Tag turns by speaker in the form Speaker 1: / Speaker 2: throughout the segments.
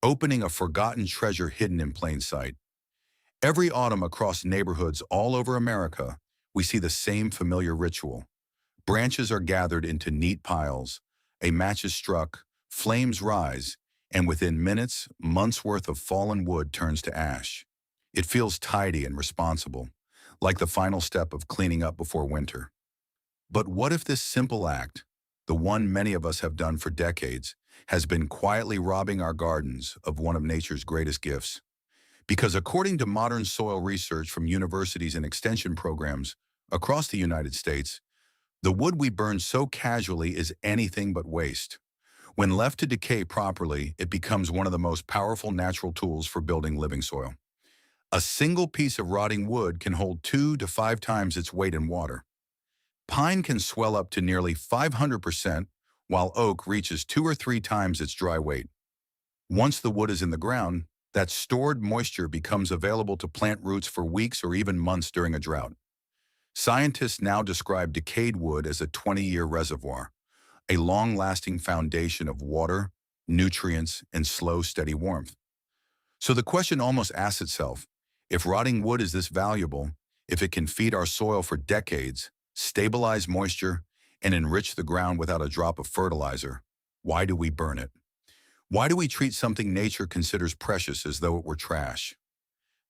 Speaker 1: opening a forgotten treasure hidden in plain sight. Every autumn across neighborhoods all over America, we see the same familiar ritual. Branches are gathered into neat piles, a match is struck, flames rise, and within minutes, months' worth of fallen wood turns to ash. It feels tidy and responsible, like the final step of cleaning up before winter. But what if this simple act, the one many of us have done for decades, has been quietly robbing our gardens of one of nature's greatest gifts? Because according to modern soil research from universities and extension programs across the United States, the wood we burn so casually is anything but waste. When left to decay properly, it becomes one of the most powerful natural tools for building living soil. A single piece of rotting wood can hold 2 to 5 times its weight in water. Pine can swell up to nearly 500%, while oak reaches 2 or 3 times its dry weight. Once the wood is in the ground, that stored moisture becomes available to plant roots for weeks or even months during a drought. Scientists now describe decayed wood as a 20-year reservoir, a long-lasting foundation of water, nutrients, and slow, steady warmth. So the question almost asks itself, if rotting wood is this valuable, if it can feed our soil for decades, stabilize moisture, and enrich the ground without a drop of fertilizer, why do we burn it? Why do we treat something nature considers precious as though it were trash?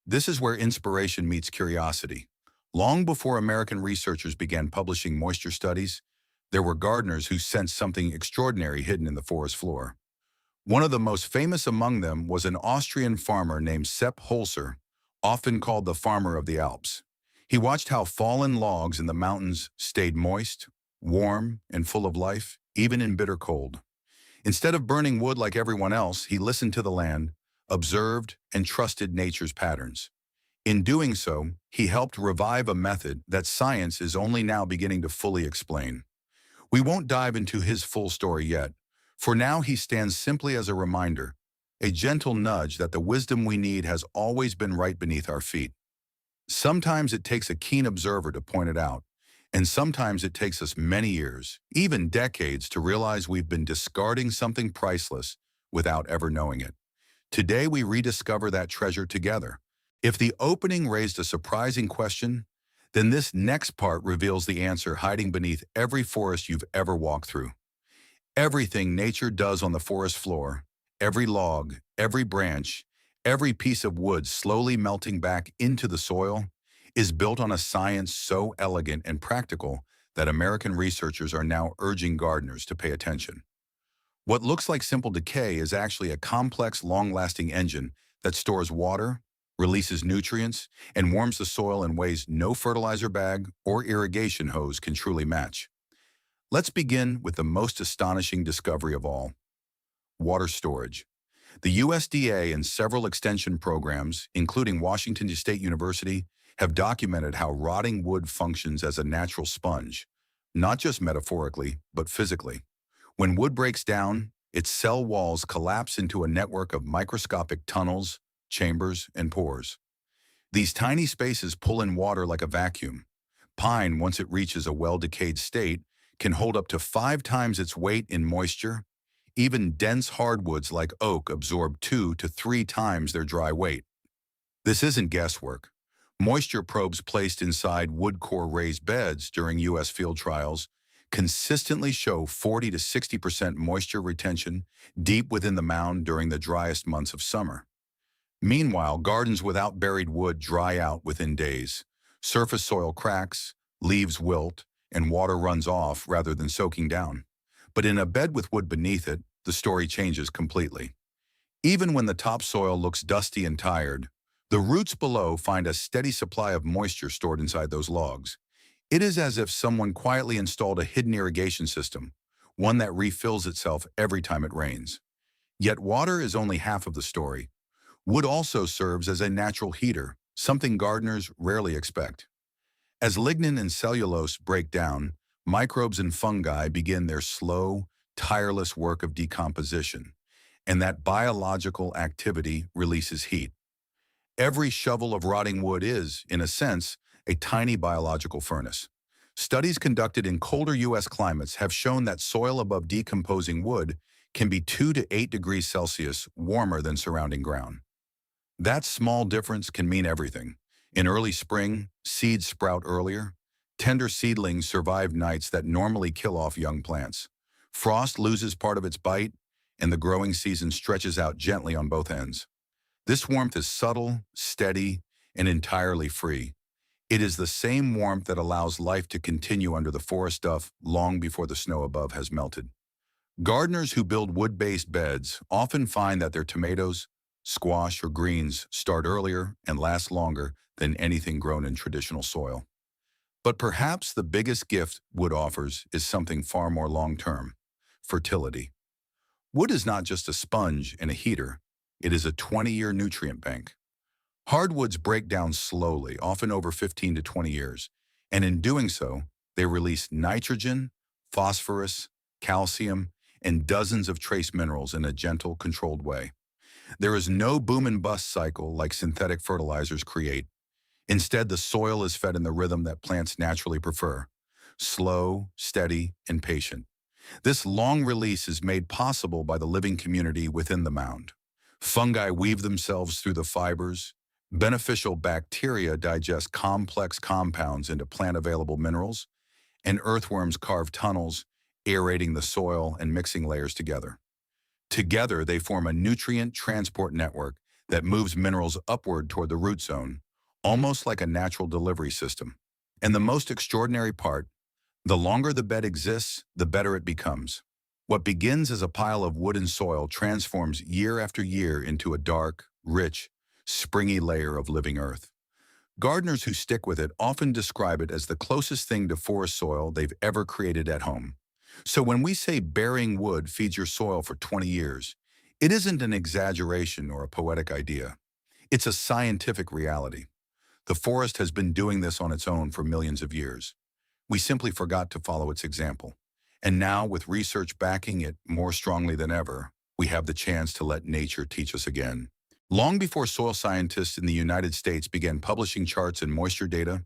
Speaker 1: This is where inspiration meets curiosity. Long before American researchers began publishing moisture studies, there were gardeners who sensed something extraordinary hidden in the forest floor. One of the most famous among them was an Austrian farmer named Sepp Holzer, often called the farmer of the Alps. He watched how fallen logs in the mountains stayed moist, warm, and full of life, even in bitter cold. Instead of burning wood like everyone else, he listened to the land, observed, and trusted nature's patterns. In doing so, he helped revive a method that science is only now beginning to fully explain. We won't dive into his full story yet. For now, he stands simply as a reminder, a gentle nudge that the wisdom we need has always been right beneath our feet. Sometimes it takes a keen observer to point it out, and sometimes it takes us many years, even decades, to realize we've been discarding something priceless without ever knowing it. Today, we rediscover that treasure together. If the opening raised a surprising question, then this next part reveals the answer hiding beneath every forest you've ever walked through. Everything nature does on the forest floor, every log, every branch, every piece of wood slowly melting back into the soil, is built on a science so elegant and practical that American researchers are now urging gardeners to pay attention. What looks like simple decay is actually a complex, long-lasting engine that stores water, releases nutrients, and warms the soil in ways no fertilizer bag or irrigation hose can truly match. Let's begin with the most astonishing discovery of all: water storage. The USDA and several extension programs, including Washington State University, have documented how rotting wood functions as a natural sponge, not just metaphorically, but physically. When wood breaks down, its cell walls collapse into a network of microscopic tunnels, chambers, and pores. These tiny spaces pull in water like a vacuum. Pine, once it reaches a well-decayed state, can hold up to 5 times its weight in moisture. Even dense hardwoods like oak absorb 2 to 3 times their dry weight. This isn't guesswork. Moisture probes placed inside wood core raised beds during U.S. field trials consistently show 40 to 60% moisture retention deep within the mound during the driest months of summer. Meanwhile, gardens without buried wood dry out within days. Surface soil cracks, leaves wilt, and water runs off rather than soaking down. But in a bed with wood beneath it, the story changes completely. Even when the topsoil looks dusty and tired, the roots below find a steady supply of moisture stored inside those logs. It is as if someone quietly installed a hidden irrigation system, one that refills itself every time it rains. Yet water is only half of the story. Wood also serves as a natural heater, something gardeners rarely expect. As lignin and cellulose break down, microbes and fungi begin their slow, tireless work of decomposition, and that biological activity releases heat. Every shovel of rotting wood is, in a sense, a tiny biological furnace. Studies conducted in colder U.S. climates have shown that soil above decomposing wood can be 2 to 8 degrees Celsius warmer than surrounding ground. That small difference can mean everything. In early spring, seeds sprout earlier. Tender seedlings survive nights that normally kill off young plants. Frost loses part of its bite, and the growing season stretches out gently on both ends. This warmth is subtle, steady, and entirely free. It is the same warmth that allows life to continue under the forest duff long before the snow above has melted. Gardeners who build wood-based beds often find that their tomatoes, squash, or greens start earlier and last longer than anything grown in traditional soil. But perhaps the biggest gift wood offers is something far more long-term: fertility. Wood is not just a sponge and a heater, it is a 20-year nutrient bank. Hardwoods break down slowly, often over 15 to 20 years, and in doing so, they release nitrogen, phosphorus, calcium, and dozens of trace minerals in a gentle, controlled way. There is no boom and bust cycle like synthetic fertilizers create. Instead, the soil is fed in the rhythm that plants naturally prefer: slow, steady, and patient. This long release is made possible by the living community within the mound. Fungi weave themselves through the fibers. Beneficial bacteria digest complex compounds into plant-available minerals, and earthworms carve tunnels, aerating the soil and mixing layers together. Together, they form a nutrient transport network that moves minerals upward toward the root zone, almost like a natural delivery system. And the most extraordinary part: the longer the bed exists, the better it becomes. What begins as a pile of wood and soil transforms year after year into a dark, rich, springy layer of living earth. Gardeners who stick with it often describe it as the closest thing to forest soil they've ever created at home. So when we say burying wood feeds your soil for 20 years, it isn't an exaggeration or a poetic idea. It's a scientific reality. The forest has been doing this on its own for millions of years. We simply forgot to follow its example. And now, with research backing it more strongly than ever, we have the chance to let nature teach us again. Long before soil scientists in the United States began publishing charts and moisture data,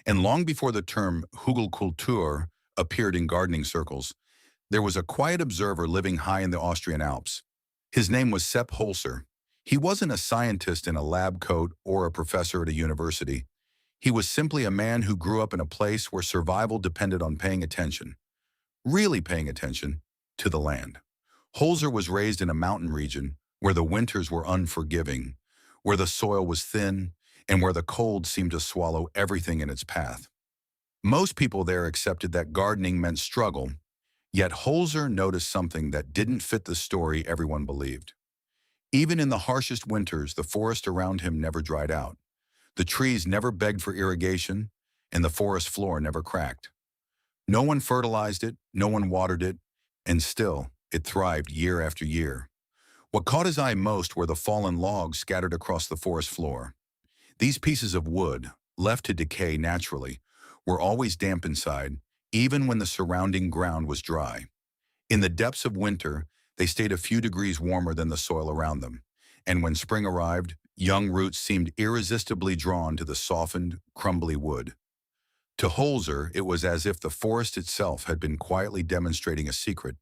Speaker 1: and long before the term Hugelkultur appeared in gardening circles, there was a quiet observer living high in the Austrian Alps. His name was Sepp Holzer. He wasn't a scientist in a lab coat or a professor at a university. He was simply a man who grew up in a place where survival depended on paying attention, really paying attention, to the land. Holzer was raised in a mountain region where the winters were unforgiving, where the soil was thin, and where the cold seemed to swallow everything in its path. Most people there accepted that gardening meant struggle, yet Holzer noticed something that didn't fit the story everyone believed. Even in the harshest winters, the forest around him never dried out. The trees never begged for irrigation, and the forest floor never cracked. No one fertilized it, no one watered it, and still, it thrived year after year. What caught his eye most were the fallen logs scattered across the forest floor. These pieces of wood, left to decay naturally, were always damp inside, even when the surrounding ground was dry. In the depths of winter, they stayed a few degrees warmer than the soil around them, and when spring arrived, young roots seemed irresistibly drawn to the softened, crumbly wood. To Holzer, it was as if the forest itself had been quietly demonstrating a secret,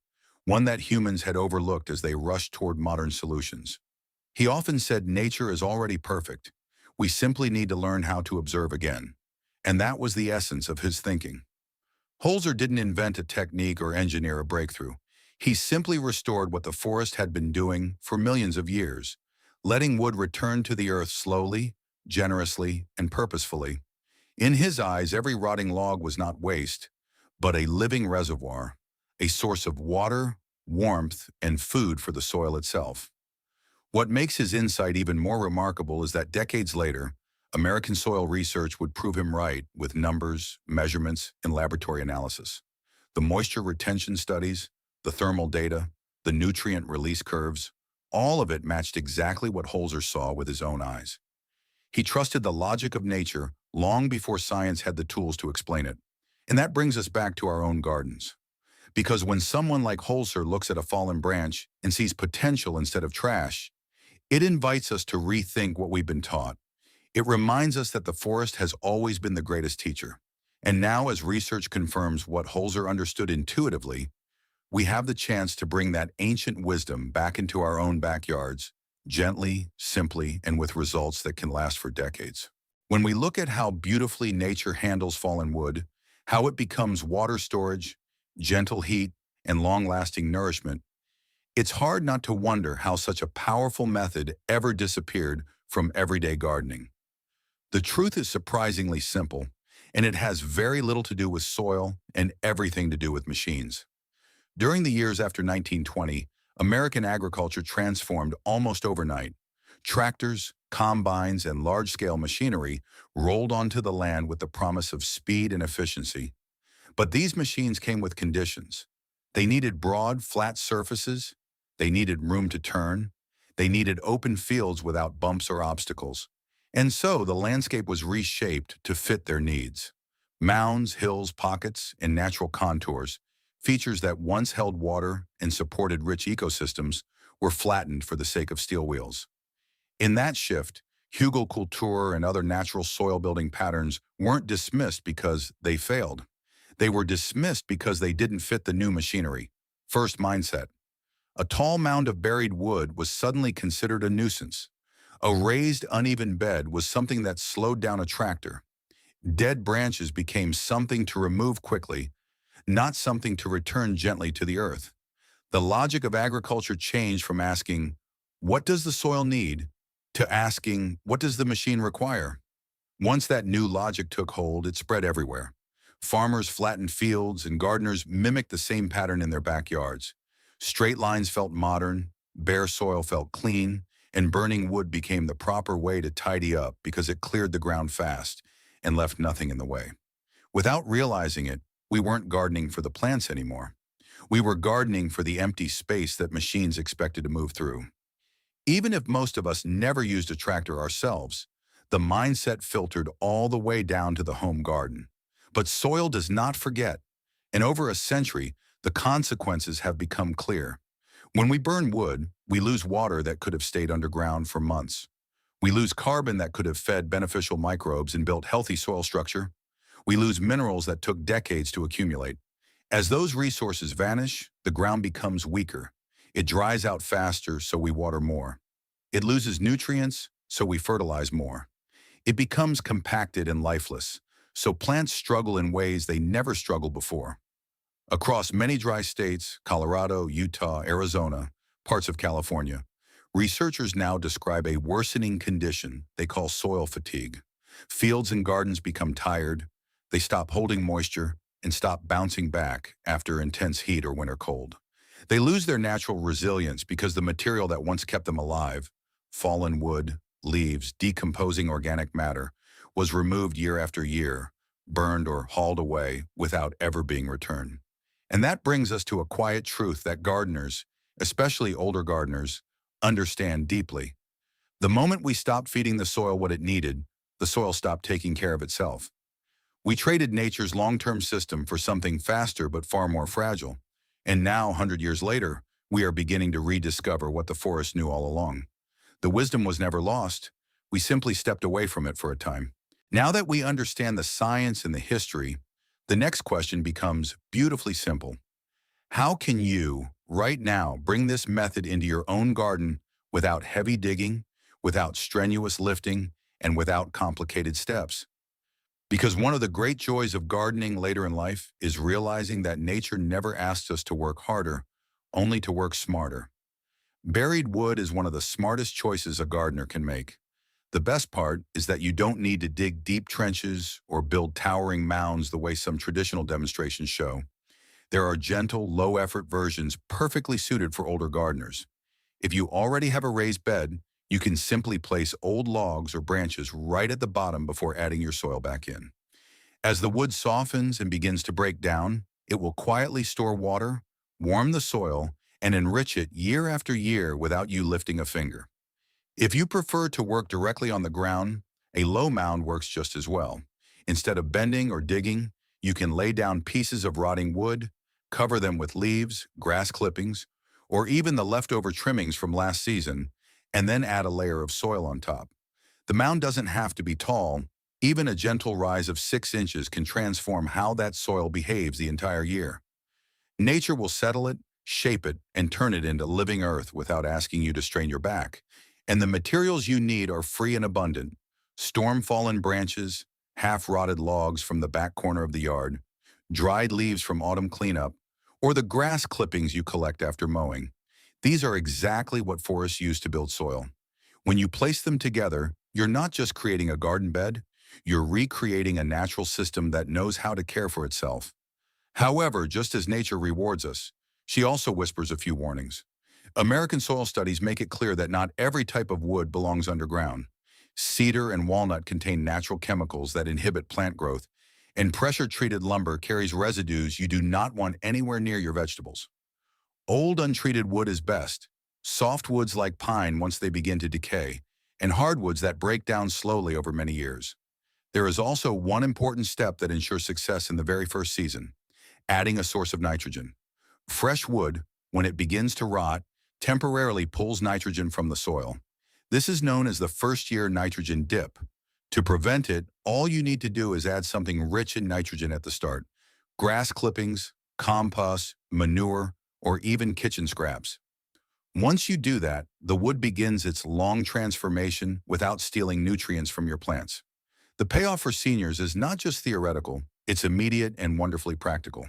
Speaker 1: one that humans had overlooked as they rushed toward modern solutions. He often said nature is already perfect. We simply need to learn how to observe again. And that was the essence of his thinking. Holzer didn't invent a technique or engineer a breakthrough. He simply restored what the forest had been doing for millions of years, letting wood return to the earth slowly, generously, and purposefully. In his eyes, every rotting log was not waste, but a living reservoir, a source of water, warmth, and food for the soil itself. What makes his insight even more remarkable is that decades later, American soil research would prove him right with numbers, measurements, and laboratory analysis. The moisture retention studies, the thermal data, the nutrient release curves, all of it matched exactly what Holzer saw with his own eyes. He trusted the logic of nature long before science had the tools to explain it. And that brings us back to our own gardens. Because when someone like Holzer looks at a fallen branch and sees potential instead of trash, it invites us to rethink what we've been taught. It reminds us that the forest has always been the greatest teacher. And now, as research confirms what Holzer understood intuitively, we have the chance to bring that ancient wisdom back into our own backyards, gently, simply, and with results that can last for decades. When we look at how beautifully nature handles fallen wood, how it becomes water storage, gentle heat, and long-lasting nourishment, it's hard not to wonder how such a powerful method ever disappeared from everyday gardening. The truth is surprisingly simple, and it has very little to do with soil and everything to do with machines. During the years after 1920, American agriculture transformed almost overnight. Tractors, combines, and large-scale machinery rolled onto the land with the promise of speed and efficiency. But these machines came with conditions. They needed broad, flat surfaces. They needed room to turn. They needed open fields without bumps or obstacles. And so the landscape was reshaped to fit their needs. Mounds, hills, pockets, and natural contours, features that once held water and supported rich ecosystems, were flattened for the sake of steel wheels. In that shift, hugelkultur and other natural soil-building patterns weren't dismissed because they failed. They were dismissed because they didn't fit the new machinery. First mindset. A tall mound of buried wood was suddenly considered a nuisance. A raised, uneven bed was something that slowed down a tractor. Dead branches became something to remove quickly, not something to return gently to the earth. The logic of agriculture changed from asking, "What does the soil need?" to asking, "What does the machine require?" Once that new logic took hold, it spread everywhere. Farmers flattened fields, and gardeners mimicked the same pattern in their backyards. Straight lines felt modern, bare soil felt clean, and burning wood became the proper way to tidy up because it cleared the ground fast and left nothing in the way. Without realizing it, we weren't gardening for the plants anymore. We were gardening for the empty space that machines expected to move through. Even if most of us never used a tractor ourselves, the mindset filtered all the way down to the home garden. But soil does not forget, and over a century, the consequences have become clear. When we burn wood, we lose water that could have stayed underground for months. We lose carbon that could have fed beneficial microbes and built healthy soil structure. We lose minerals that took decades to accumulate. As those resources vanish, the ground becomes weaker. It dries out faster, so we water more. It loses nutrients, so we fertilize more. It becomes compacted and lifeless, so plants struggle in ways they never struggled before. Across many dry states, Colorado, Utah, Arizona, parts of California, researchers now describe a worsening condition they call soil fatigue. Fields and gardens become tired, they stop holding moisture, and stop bouncing back after intense heat or winter cold. They lose their natural resilience because the material that once kept them alive, fallen wood, leaves, decomposing organic matter, was removed year after year, burned or hauled away without ever being returned. And that brings us to a quiet truth that gardeners, especially older gardeners, understand deeply. The moment we stopped feeding the soil what it needed, the soil stopped taking care of itself. We traded nature's long-term system for something faster but far more fragile. And now, 100 years later, we are beginning to rediscover what the forest knew all along. The wisdom was never lost. We simply stepped away from it for a time. Now that we understand the science and the history, the next question becomes beautifully simple. How can you, right now, bring this method into your own garden without heavy digging, without strenuous lifting, and without complicated steps? Because one of the great joys of gardening later in life is realizing that nature never asks us to work harder, only to work smarter. Buried wood is one of the smartest choices a gardener can make. The best part is that you don't need to dig deep trenches or build towering mounds the way some traditional demonstrations show. There are gentle, low-effort versions perfectly suited for older gardeners. If you already have a raised bed, you can simply place old logs or branches right at the bottom before adding your soil back in. As the wood softens and begins to break down, it will quietly store water, warm the soil, and enrich it year after year without you lifting a finger. If you prefer to work directly on the ground, a low mound works just as well. Instead of bending or digging, you can lay down pieces of rotting wood, cover them with leaves, grass clippings, or even the leftover trimmings from last season, and then add a layer of soil on top. The mound doesn't have to be tall. Even a gentle rise of 6 inches can transform how that soil behaves the entire year. Nature will settle it, shape it, and turn it into living earth without asking you to strain your back. And the materials you need are free and abundant. Storm-fallen branches, half-rotted logs from the back corner of the yard, dried leaves from autumn cleanup, or the grass clippings you collect after mowing. These are exactly what forests use to build soil. When you place them together, you're not just creating a garden bed, you're recreating a natural system that knows how to care for itself. However, just as nature rewards us, she also whispers a few warnings. American soil studies make it clear that not every type of wood belongs underground. Cedar and walnut contain natural chemicals that inhibit plant growth, and pressure-treated lumber carries residues you do not want anywhere near your vegetables. Old untreated wood is best. Soft woods like pine once they begin to decay, and hardwoods that break down slowly over many years. There is also one important step that ensures success in the very first season: adding a source of nitrogen. Fresh wood, when it begins to rot, temporarily pulls nitrogen from the soil. This is known as the first-year nitrogen dip. To prevent it, all you need to do is add something rich in nitrogen at the start: grass clippings, compost, manure, or even kitchen scraps. Once you do that, the wood begins its long transformation without stealing nutrients from your plants. The payoff for seniors is not just theoretical, it's immediate and wonderfully practical.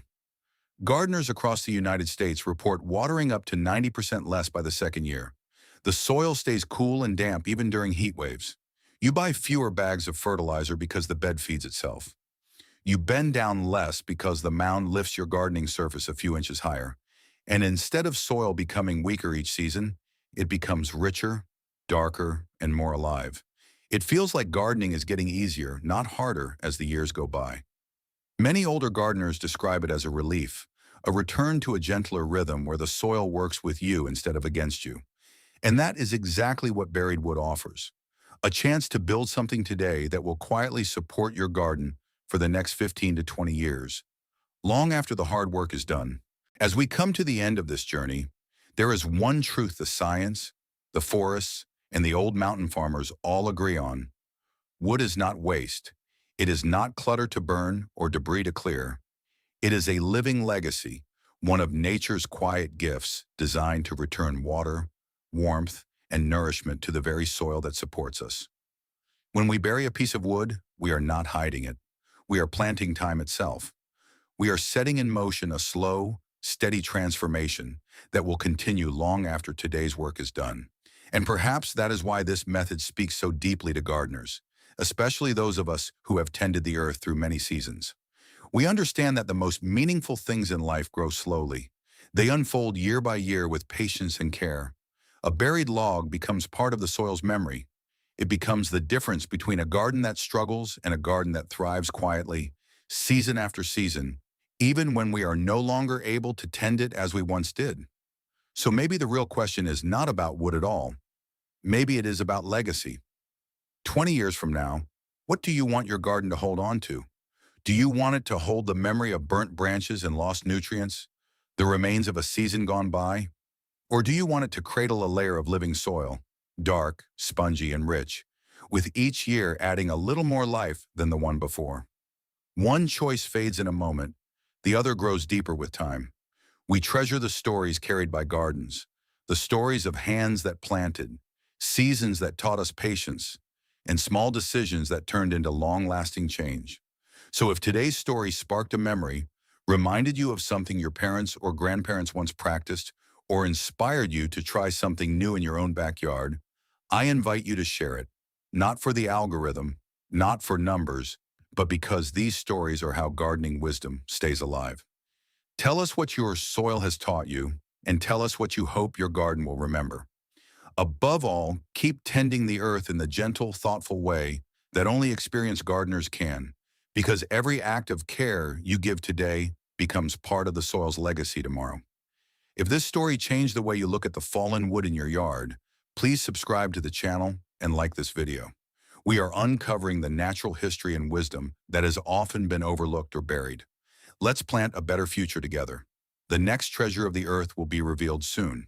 Speaker 1: Gardeners across the United States report watering up to 90% less by the second year. The soil stays cool and damp even during heat waves. You buy fewer bags of fertilizer because the bed feeds itself. You bend down less because the mound lifts your gardening surface a few inches higher. And instead of soil becoming weaker each season, it becomes richer, darker, and more alive. It feels like gardening is getting easier, not harder, as the years go by. Many older gardeners describe it as a relief, a return to a gentler rhythm where the soil works with you instead of against you. And that is exactly what buried wood offers: a chance to build something today that will quietly support your garden for the next 15 to 20 years, long after the hard work is done. As we come to the end of this journey, there is one truth the science, the forests, and the old mountain farmers all agree on: wood is not waste. It is not clutter to burn or debris to clear. It is a living legacy, one of nature's quiet gifts designed to return water, warmth, and nourishment to the very soil that supports us. When we bury a piece of wood, we are not hiding it. We are planting time itself. We are setting in motion a slow, steady transformation that will continue long after today's work is done. And perhaps that is why this method speaks so deeply to gardeners, especially those of us who have tended the earth through many seasons. We understand that the most meaningful things in life grow slowly. They unfold year by year with patience and care. A buried log becomes part of the soil's memory. It becomes the difference between a garden that struggles and a garden that thrives quietly, season after season, even when we are no longer able to tend it as we once did. So maybe the real question is not about wood at all. Maybe it is about legacy. 20 years from now, what do you want your garden to hold on to? Do you want it to hold the memory of burnt branches and lost nutrients, the remains of a season gone by? Or do you want it to cradle a layer of living soil, dark, spongy, and rich, with each year adding a little more life than the one before? One choice fades in a moment, the other grows deeper with time. We treasure the stories carried by gardens, the stories of hands that planted, seasons that taught us patience, and small decisions that turned into long-lasting change. So if today's story sparked a memory, reminded you of something your parents or grandparents once practiced, or inspired you to try something new in your own backyard, I invite you to share it, not for the algorithm, not for numbers, but because these stories are how gardening wisdom stays alive. Tell us what your soil has taught you, and tell us what you hope your garden will remember. Above all, keep tending the earth in the gentle, thoughtful way that only experienced gardeners can, because every act of care you give today becomes part of the soil's legacy tomorrow. If this story changed the way you look at the fallen wood in your yard, please subscribe to the channel and like this video. We are uncovering the natural history and wisdom that has often been overlooked or buried. Let's plant a better future together. The next treasure of the earth will be revealed soon.